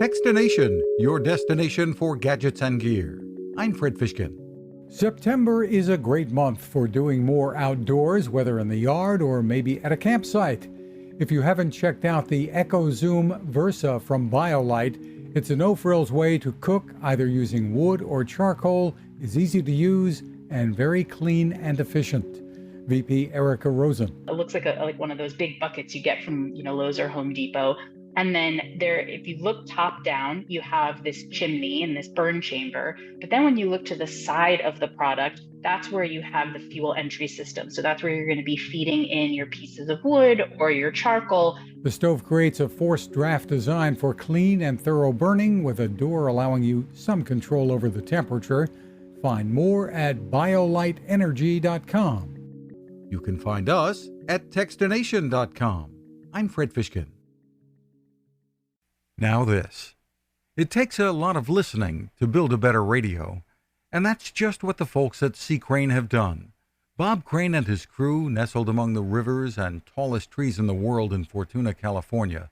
Fishkin-Techstination, your destination for gadgets and gear. I'm Fred Fishkin. September is a great month for doing more outdoors, whether in the yard or maybe at a campsite. If you haven't checked out the EcoZoom Versa from BioLite, it's a no-frills way to cook either using wood or charcoal, is easy to use, and very clean and efficient. VP Erica Rosen. It looks like one of those big buckets you get from Lowe's or Home Depot. And then there, if you look top down, you have this chimney and this burn chamber. But then when you look to the side of the product, that's where you have the fuel entry system. So that's where you're going to be feeding in your pieces of wood or your charcoal. The stove creates a forced draft design for clean and thorough burning with a door allowing you some control over the temperature. Find more at BioLiteEnergy.com. You can find us at Techstination.com. I'm Fred Fishkin. Now this. It takes a lot of listening to build a better radio, and that's just what the folks at C. Crane have done. Bob Crane and his crew, nestled among the rivers and tallest trees in the world in Fortuna, California,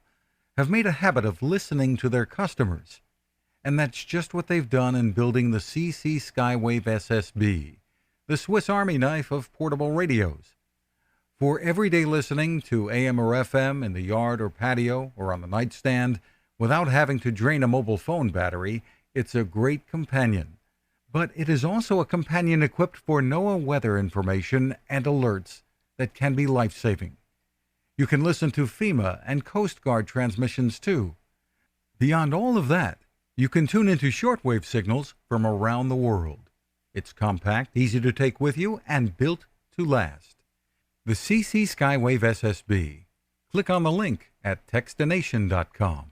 have made a habit of listening to their customers. And that's just what they've done in building the CC Skywave SSB, the Swiss Army knife of portable radios. For everyday listening to AM or FM in the yard or patio or on the nightstand, without having to drain a mobile phone battery, it's a great companion. But it is also a companion equipped for NOAA weather information and alerts that can be life-saving. You can listen to FEMA and Coast Guard transmissions too. Beyond all of that, you can tune into shortwave signals from around the world. It's compact, easy to take with you, and built to last. The CC Skywave SSB. Click on the link at Techstination.com.